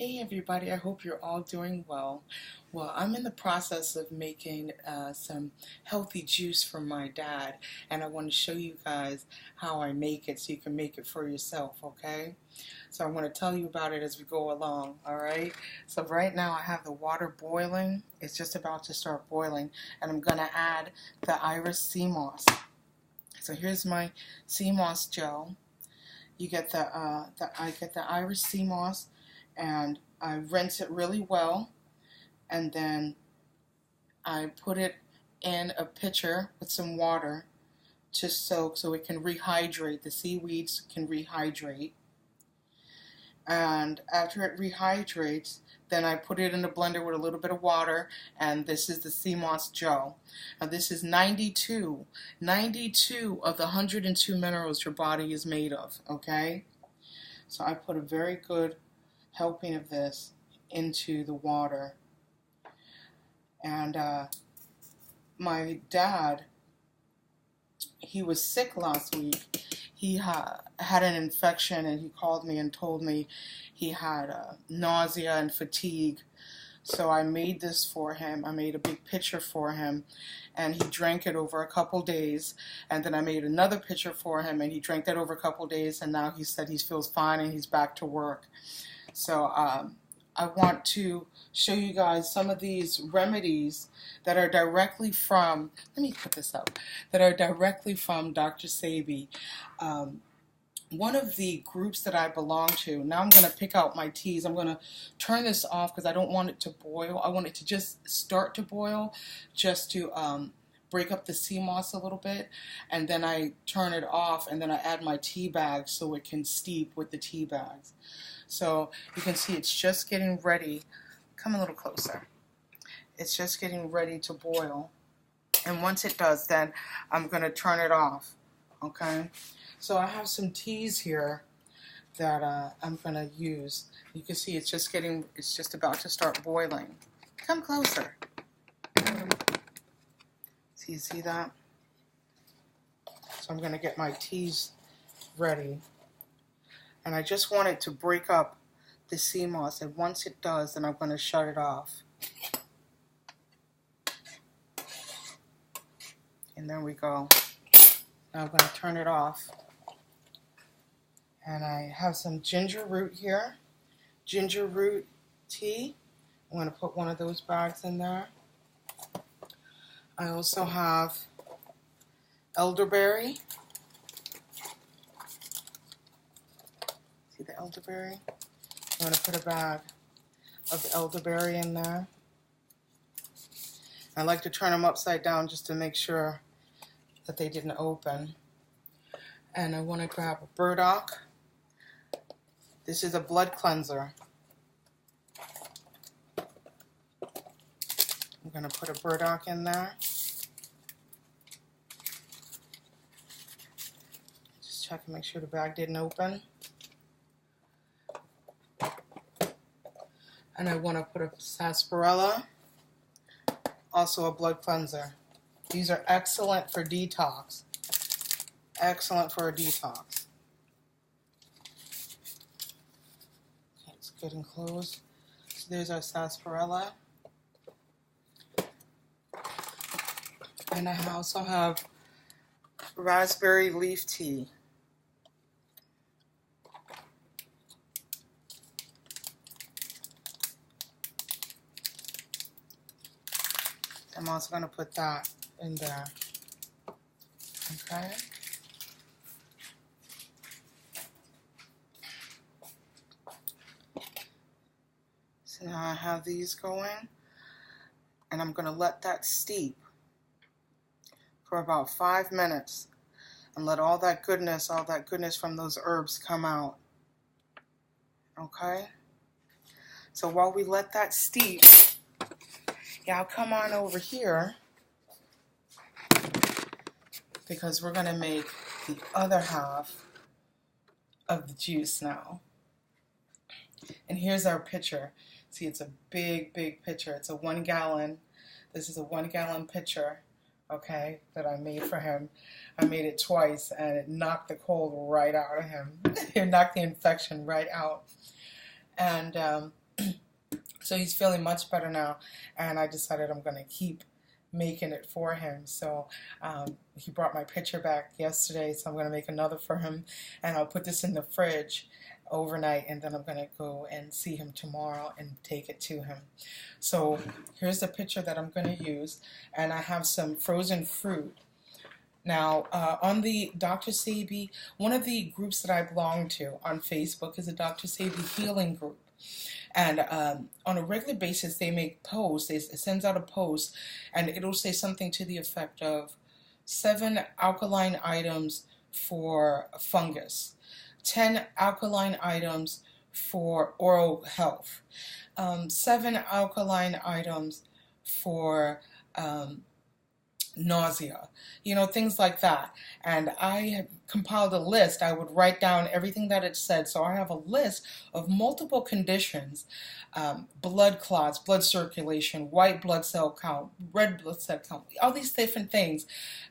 Hey everybody, I hope you're all doing well. Well, I'm in the process of making some healthy juice for my dad, and I want to show you guys how I make it so you can make it for yourself, okay? So I'm going to tell you about it as we go along, alright? So right now I have the water boiling. It's just about to start boiling, and I'm going to add the Iris sea moss. So here's my sea moss gel. You get I get the Iris sea moss, and I rinse it really well, and then I put it in a pitcher with some water to soak so it can rehydrate. The seaweeds can rehydrate, and after it rehydrates, then I put it in a blender with a little bit of water, and this is the sea moss gel. Now this is 92 of the 102 minerals your body is made of, okay? So I put a very good helping of this into the water. And my dad, he was sick last week. He had an infection, and he called me and told me he had nausea and fatigue. So I made this for him. I made a big pitcher for him, and he drank it over a couple days. And then I made another pitcher for him, and he drank that over a couple days, and now he said he feels fine and he's back to work. So I want to show you guys some of these remedies that are directly from, let me put this up, that are directly from Dr. Sebi. One of the groups that I belong to, now I'm going to pick out my teas. I'm going to turn this off because I don't want it to boil. I want it to just start to boil, just to break up the sea moss a little bit, and then I turn it off, and then I add my tea bags so it can steep with the tea bags. So you can see it's just getting ready. Come a little closer. It's just getting ready to boil, and once it does, then I'm going to turn it off, okay? So I have some teas here that I'm going to use. You can see it's just about to start boiling. Come closer. See that? So I'm going to get my teas ready. And I just want it to break up the sea moss. And once it does, then I'm going to shut it off. And there we go. Now I'm going to turn it off. And I have some ginger root here. Ginger root tea. I'm going to put one of those bags in there. I also have elderberry. See the elderberry? I'm going to put a bag of elderberry in there. I like to turn them upside down just to make sure that they didn't open. And I want to grab a burdock. This is a blood cleanser. I'm going to put a burdock in there. Just check and make sure the bag didn't open. And I want to put a sarsaparilla, also a blood cleanser. These are excellent for detox. Excellent for a detox. Okay, it's getting close. So there's our sarsaparilla. And I also have raspberry leaf tea. I'm also going to put that in there. Okay. So now I have these going, and I'm going to let that steep for about 5 minutes and let all that goodness from those herbs come out. Okay? So while we let that steep, y'all come on over here because we're going to make the other half of the juice now. And here's our pitcher. See, it's a big, big pitcher. It's a 1 gallon. This is a 1 gallon pitcher, okay, that I made for him. I made it twice, and it knocked the cold right out of him. It knocked the infection right out. And So he's feeling much better now, and I decided I'm going to keep making it for him. So he brought my picture back yesterday, so I'm going to make another for him, and I'll put this in the fridge overnight, and then I'm going to go and see him tomorrow and take it to him. So here's the picture that I'm going to use, and I have some frozen fruit. Now, on the Dr. Sebi, one of the groups that I belong to on Facebook is a Dr. Sebi healing group. And on a regular basis, they make posts. It sends out a post, and it'll say something to the effect of 7 alkaline items for fungus, 10 alkaline items for oral health, 7 alkaline items for nausea, things like that. And I have compiled a list. I would write down everything that it said. So I have a list of multiple conditions, blood clots, blood circulation, white blood cell count, red blood cell count, all these different things,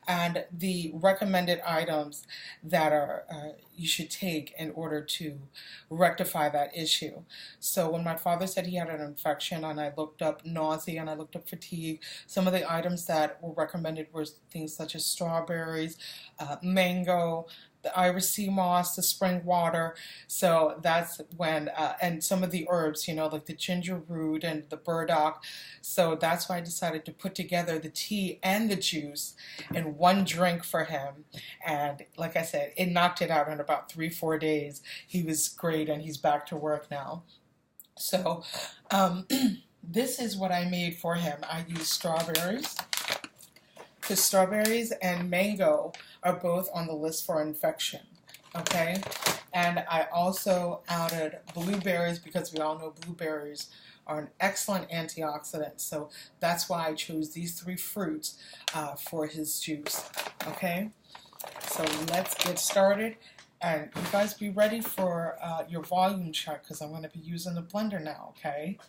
and the recommended items that are you should take in order to rectify that issue. So when my father said he had an infection, and I looked up nausea and I looked up fatigue, some of the items that were recommended were things such as strawberries, mango, the Irish sea moss, the spring water. So that's when, and some of the herbs, like the ginger root and the burdock. So that's why I decided to put together the tea and the juice in one drink for him. And like I said, it knocked it out in about 3-4 days. He was great, and he's back to work now. So this is what I made for him. I used strawberries. Because strawberries and mango are both on the list for infection, okay? And I also added blueberries, because we all know blueberries are an excellent antioxidant. So that's why I chose these 3 fruits for his juice, okay? So let's get started. And you guys be ready for your volume check, because I'm going to be using the blender now, okay?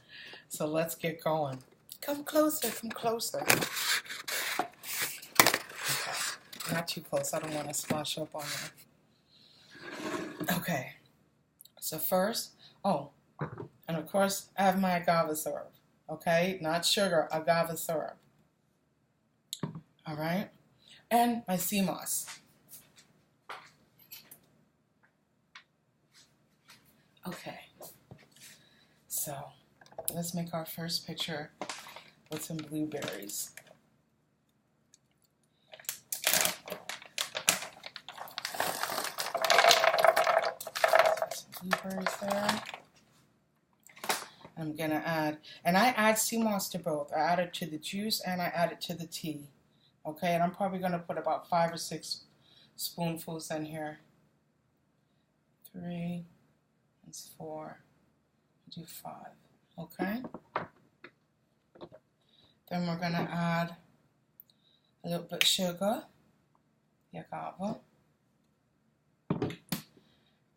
So let's get going. Come closer, come closer. Not too close. I don't want to splash up on you. Okay. So first, and of course, I have my agave syrup. Okay? Not sugar, agave syrup. All right? And my sea moss. Okay. So, let's make our first picture with some blueberries. Blueberries there. I'm gonna add, and I add sea moss to both. I add it to the juice and I add it to the tea. Okay, and I'm probably gonna put about 5 or 6 spoonfuls in here. 3, that's 4, do 5. Okay. Then we're gonna add a little bit of sugar, the agave,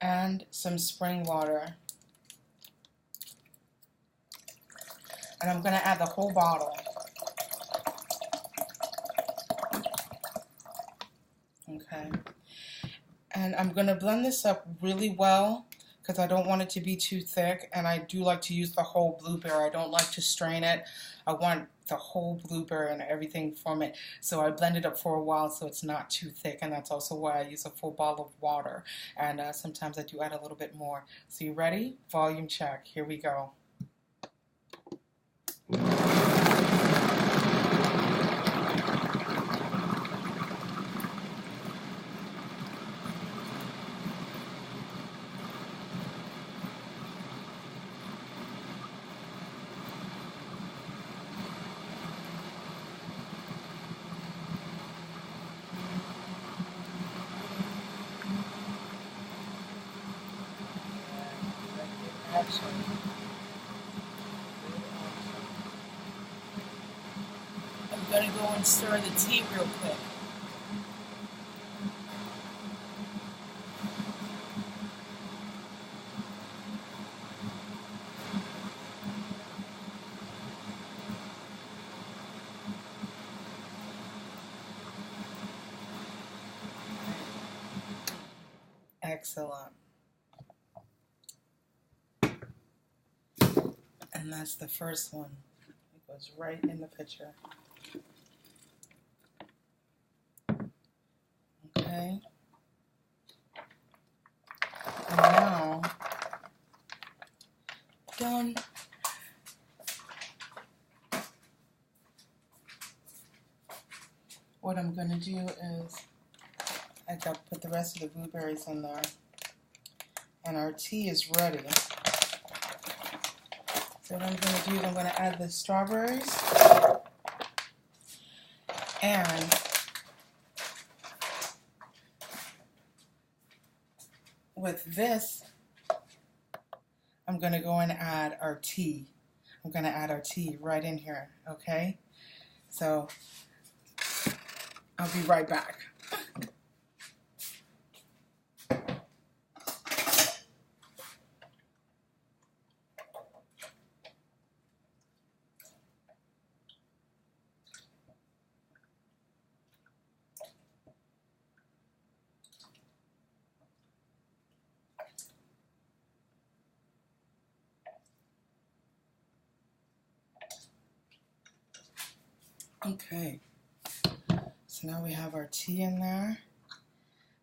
and some spring water. And I'm going to add the whole bottle. Okay. And I'm going to blend this up really well, because I don't want it to be too thick. And I do like to use the whole blueberry. I don't like to strain it. I want the whole blueberry and everything from it. So I blend it up for a while so it's not too thick. And that's also why I use a full bottle of water. And sometimes I do add a little bit more. So you ready? Volume check. Here we go. I'm going to go and stir the tea real quick. Excellent. And And that's the first one. It goes right in the pitcher. Okay. And now, done. What I'm going to do is, I got to put the rest of the blueberries in there. And our tea is ready. So what I'm going to do is I'm going to add the strawberries. And with this, I'm going to go and add our tea. I'm going to add our tea right in here, okay? So I'll be right back. Okay, so now we have our tea in there,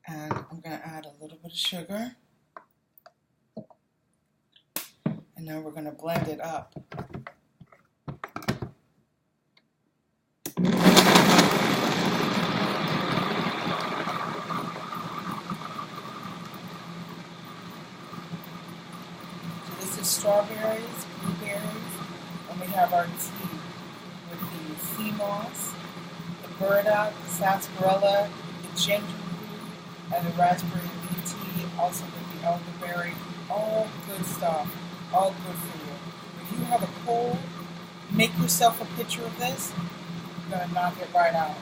and I'm going to add a little bit of sugar, and now we're going to blend it up. So this is strawberries, blueberries, and we have our tea with the sea moss, the burdock, the sarsaparilla, the ginger root, and the raspberry leaf tea, also with the elderberry. All good stuff, all good for you. If you have a cold, make yourself a picture of this. You're going to knock it right out.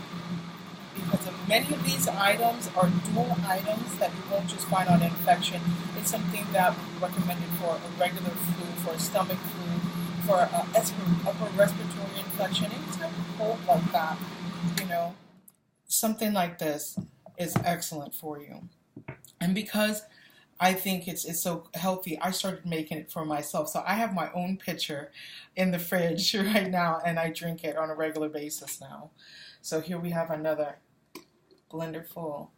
Because many of these items are dual items that you won't just find on infection. It's something that we recommended for a regular flu, for a stomach flu, for upper respiratory infection, any type of cold like that. You know, something like this is excellent for you. And because I think it's so healthy, I started making it for myself. So I have my own pitcher in the fridge right now, and I drink it on a regular basis now. So here we have another blender full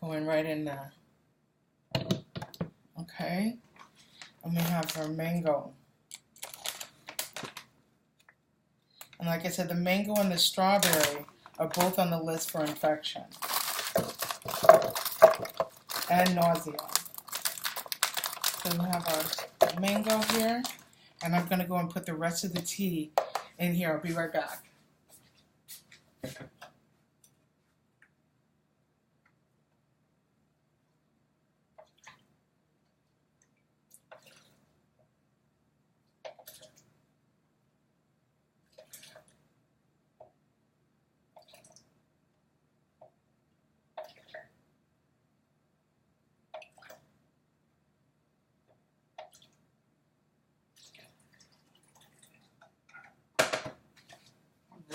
going right in there. Okay, and we have our mango. And like I said, the mango and the strawberry are both on the list for infection and nausea. So we have our mango here, and I'm going to go and put the rest of the tea in here. I'll be right back.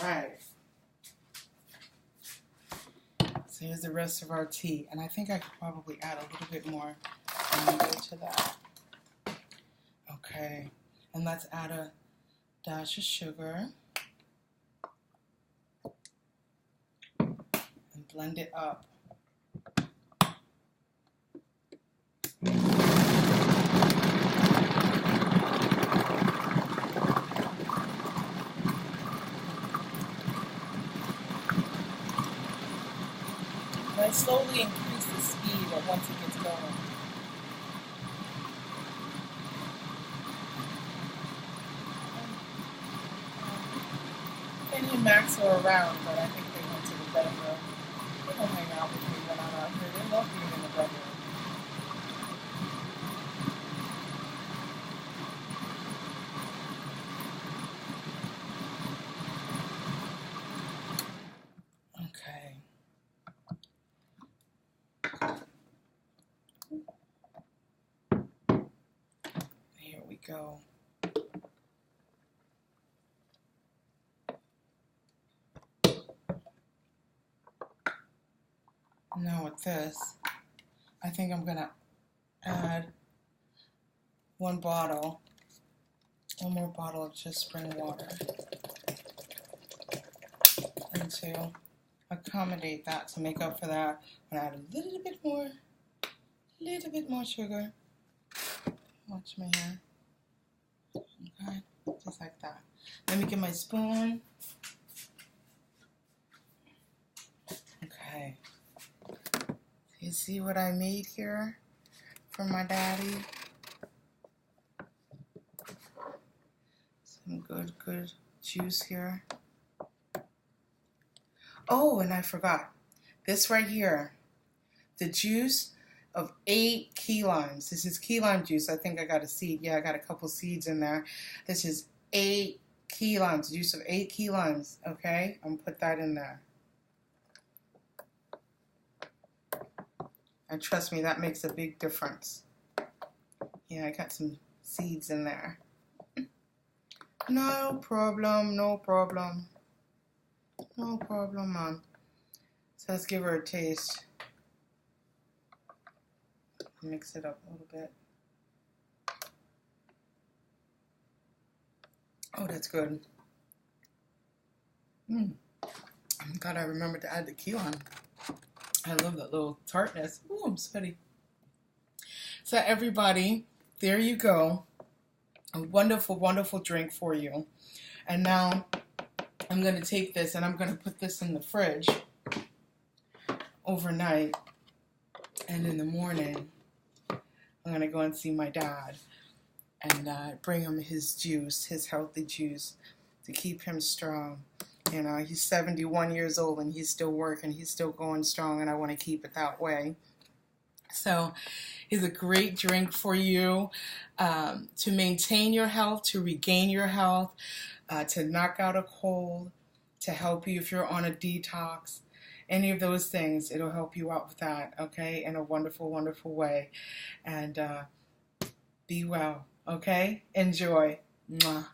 Right. So here's the rest of our tea, and I think I could probably add a little bit more mango to that. Okay, and let's add a dash of sugar and blend it up. And I slowly increase the speed once it gets going. Penny and Max are around, but I think they went to the bedroom. They don't hang out with me when I'm out here. They love being in the bedroom. Okay. Here we go. Now with this, I think I'm going to add one bottle one more bottle of just spring water. And to accommodate that, to make up for that, I'm going to add a little bit more sugar. Watch me here. Okay, just like that. Let me get my spoon. Okay. You see what I made here for my daddy? Some good juice here. Oh, and I forgot. This right here. The juice of 8 key limes. This is key lime juice. I think I got a seed. Yeah, I got a couple seeds in there. This is 8 key limes. Juice of 8 key limes. Okay? I'm going to put that in there. And trust me, that makes a big difference. Yeah, I got some seeds in there. No problem, no problem. No problem, Mom. So let's give her a taste. Mix it up a little bit. Oh, that's good. I'm glad I remembered to add the key lime. I love that little tartness. Ooh, I'm sweaty. So everybody, there you go. A wonderful, wonderful drink for you. And now I'm going to take this and I'm going to put this in the fridge overnight. And in the morning, I'm going to go and see my dad and bring him his juice, his healthy juice, to keep him strong. You know, he's 71 years old and he's still working. He's still going strong, and I want to keep it that way. So it's a great drink for you to maintain your health, to regain your health, to knock out a cold, to help you if you're on a detox. Any of those things, it'll help you out with that, okay, in a wonderful, wonderful way. And be well, okay? Enjoy. Mwah.